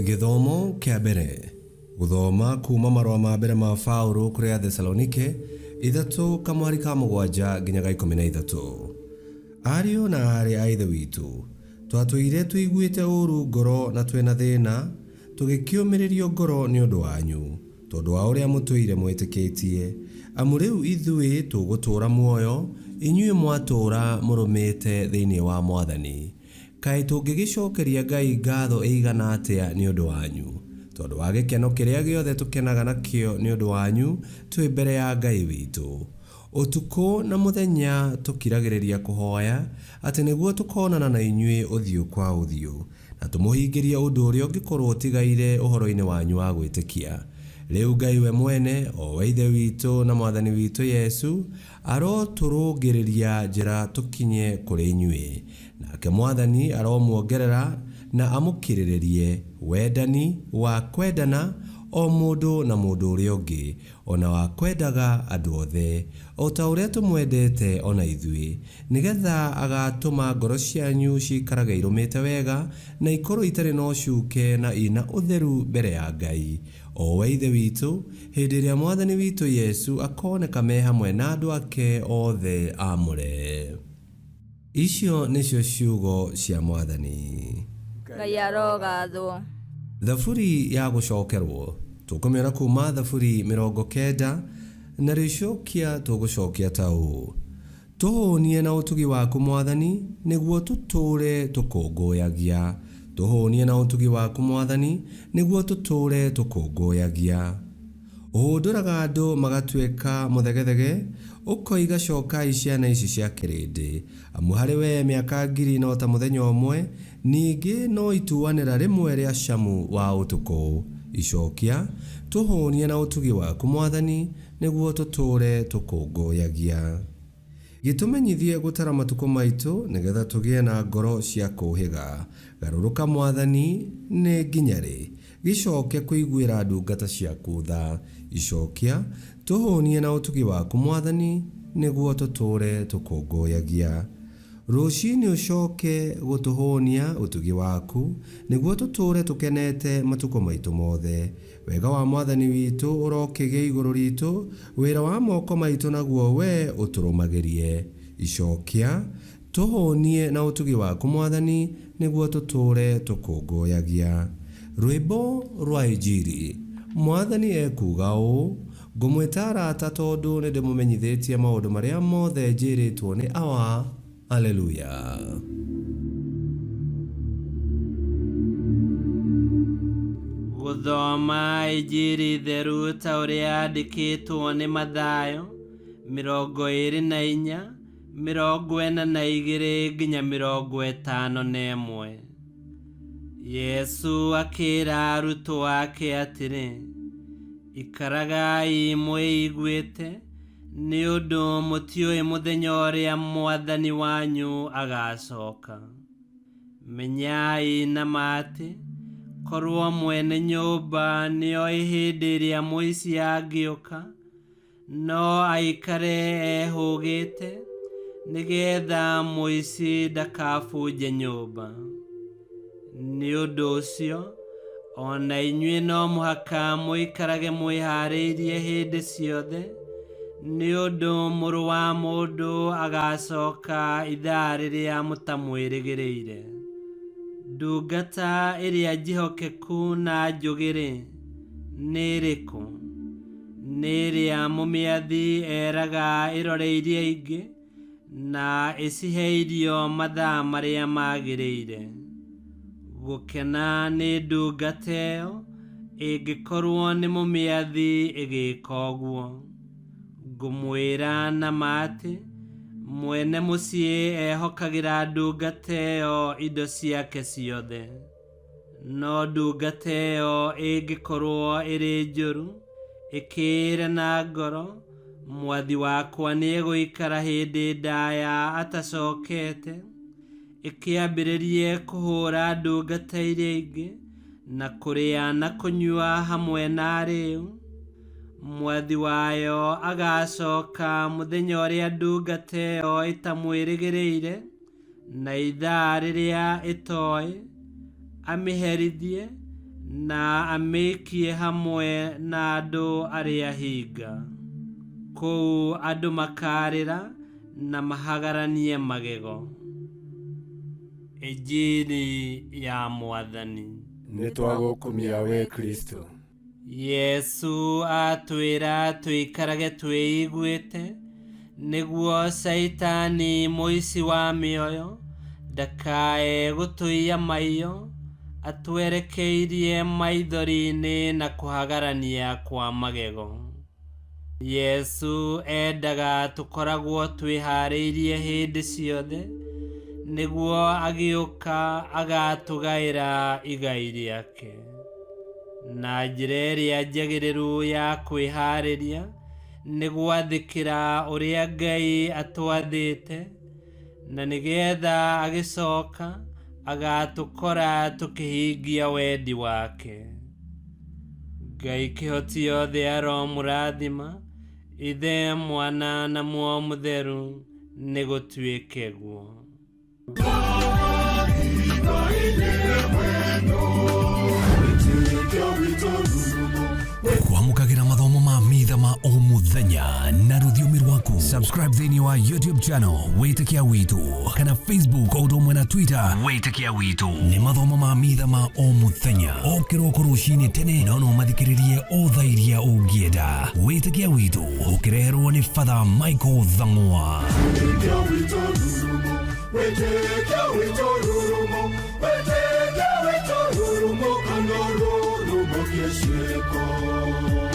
Githomo kia mbere. Guthoma kuma marua ma mbere ma Paulo kuri Thessalonike 3:7 nginya 13. Ariũ na aarĩ a Ithe witũ, twatũire tũiguĩte ũũru ngoro na twĩna thĩna, tũgĩkĩũmĩrĩrio ngoro nĩ ũndũ wanyu, tondũ wa ũrĩa mũtũire mwĩtĩkĩtie. Amu rĩu ithuĩ tũgũtũũra muoyo, inyuĩ mwatũũra mũrũmĩte thĩinĩ wa Mwathani. Kaĩ tũngĩgĩcokeria Ngai ngatho ĩigana atĩa nĩ ũndũ wanyu, tondũ wa gĩkeno kĩrĩa gĩothe tũkenaga nakĩo nĩ ũndũ wanyu twĩ mbere ya Ngai witũ. Ũtukũ na mũthenya tũkiragĩrĩria kũhoya atĩ nĩguo tũkonana na inyuĩ ũthiũ kwa ũthiũ, na tũmũhingĩrie ũndũ ũrĩa ũngĩkorwo ũtigaire ũhoro-inĩ wanyu wa gwĩtĩkia. Rĩu Ngai we mwene, o we Ithe witũ na Mwathani witũ Yesu, arotũrũngĩrĩria njĩra tũkinye kũrĩ inyuĩ. Nake Mwathani aromuongerera na amũkirĩrĩrie wendani wa kwendana o mũndũ na mũndũ ũrĩa ũngĩ, ona wa kwendaga andũ othe, o ta ũrĩa tũmwendete ona ithuĩ, nĩgetha agatũma ngoro cianyu ciikarage irũmĩte wega na ikorwo itarĩ na ũcuuke na ina ũtheru mbere ya Ngai, o we Ithe witũ, hĩndĩ ĩrĩa Mwathani witũ Yesu akoneka me hamwe na andũ ake othe amũre. Icio nĩcio ciugo cia Mwathani. Ngai arogathwo. Thaburi ya gũcokerwo, tũkũmĩona kuma Thaburi 90 na rĩcokia tũgũcokia ta ũũ: tũhũnie na ũtugi waku Mwathani, nĩguo tũtũũre tũkũngũyagia. Tũhũnie na ũtugi waku Mwathani, nĩguo tũtũũre tũkũngũyagia. Ũhũndũraga andũ magatuĩka mũthegethege, ũkoiga cokai ciana ici cia kĩrĩndĩ. Amu harĩ we mĩaka 1000 no ta mũthenya ũmwe, ningĩ no ituanĩra rĩmwe rĩa camu wa ũtukũ. Icokia, tũhũnie na ũtugi waku Mwathani, nĩguo tũtũũre tũkũngũyagia. Gĩtũmenyithie gũtara matukũ maitũ, nĩgetha tũgĩe na ngoro cia kũũhĩga. Garũrũka Mwathani, nĩ nginya rĩ? Gĩcoke kũiguĩra ndungata ciaku tha. Icokia, tũhũnie na ũtugi waku Mwathani, nĩguo tũtũũre tũkũngũyagia. Rũciinĩ ũcoke gũtũhũnia ũtugi waku, nĩguo tũtũũre tũkenete matukũ maitũ mothe. Wega wa Mwathani witũ ũrokĩgĩa igũrũ ritũ, wĩra wa moko maitũ naguo we ũtũrũmagĩrie. Icokia, tũhũnie na ũtugi waku Mwathani, nĩguo tũtũũre tũkũngũyagia. Rwĩmbo rwa Injili. Mwathani ekuga ũũ: ngũmwĩta arata tondũ nĩndĩmũmenyithĩtie maũndũ marĩa mothe njĩrĩtwo nĩ awa. Haleluya. Gũthoma Injili theru ta ũrĩa yandĩkĩtwo nĩ Mathayo 24, 42 nginya 51. Yesu akĩĩra arutwo ake atĩrĩ: ikaragai mwĩiguĩte, nĩ ũndũ mũtiũĩ mũthenya ũrĩa Mwathani wanyu agacoka. Menyai na atĩ, korwo mwene nyũmba nĩoĩ hĩndĩ ĩrĩa mũici angĩũka, no aikare ehũgĩte, nĩgetha mũici ndakabunje nyũmba. Nĩ ũndũ ũcio, ona inyuĩ no mũhaka mũikarage mwĩharĩirie hĩndĩ ciothe, nĩ ũndũ Mũrũ wa Mũndũ agacoka ithaa rĩrĩa mũtamwĩrĩgĩrĩire. Ndungata ĩrĩa njihokeku na njũgĩ-rĩ, nĩ ĩrĩkũ? Nĩ ĩrĩa mũmĩathi eraga ĩroreirie ingĩ, na ĩcihe irio mathaa marĩa magĩrĩire. Gũkena nĩ ndungata ĩyo, ĩngĩkorwo nĩ mũmĩathi ĩgĩka ũguo. Ngũmwĩra na atĩ, mwene mũciĩ ehokagĩra ndungata ĩyo indo ciake ciothe. No ndungata ĩyo ĩngĩkorwo ĩrĩ njũru, ĩkĩĩre na ngoro, mwathi wakwa nĩ egũikara hĩndĩ ndaya atacokete, ĩkĩambĩrĩrie kũhũũra ndungata iria ingĩ, na kũrĩa na kũnyua hamwe na arĩĩu, mwathi wayo agacoka mũthenya ũrĩa ndungata ĩyo ĩtamwĩrĩgĩrĩire, na ithaa rĩrĩa ĩtoĩ, amĩherithie na amĩikie hamwe na andũ arĩa hinga. Kũu andũ makarĩra na mahagaranie magego. Injili ya Mwathani. Nĩtwagũkumia we Kristo. Yesu atwĩra tũikarage twĩiguĩte, nĩguo Saitani mũici wa mĩoyo ndakae gũtũiya maiyo, atwerekeirie maithori-inĩ na kũhagarania kwa magego. Yesu endaga tũkoragwo twĩharĩirie hĩndĩ ciothe, nĩguo agĩũka agatũgaĩra igai rĩake. Na njĩra ĩrĩa njagĩrĩru ya kwĩharĩria nĩ gwathĩkĩra ũrĩa Ngai atwathĩte, na nĩgetha agĩcoka agatũkora tũkĩhingia wendi wake. Ngai kĩhoti yothe aromũrathima, Ithe, Mwana na Muoyo Mũtheru, nĩ gũtuĩke guo. Kwamũkagĩra mathomo ma mitha ma o mũthenya na rũthiomi rwaku. Subscribe thĩinĩ wa YouTube channel Wĩtĩkia Witũ, kana Facebook o ũndũ ũmwe na Twitter Wĩtĩkia Witũ. Nĩ mathomo ma mitha ma o mũthenya, o kĩroko rũcinĩ tene, na no mathikĩrĩrie o thaa iria ũngĩenda. Wĩtĩkia Witũ ũkĩreherwo nĩ Father Michael Thang'wa. Wĩtĩkia Witũ rurumo, Wĩtĩkia Witũ rurumo, Wĩtĩkia Witũ rurumo, kana rurumo kĩciĩko.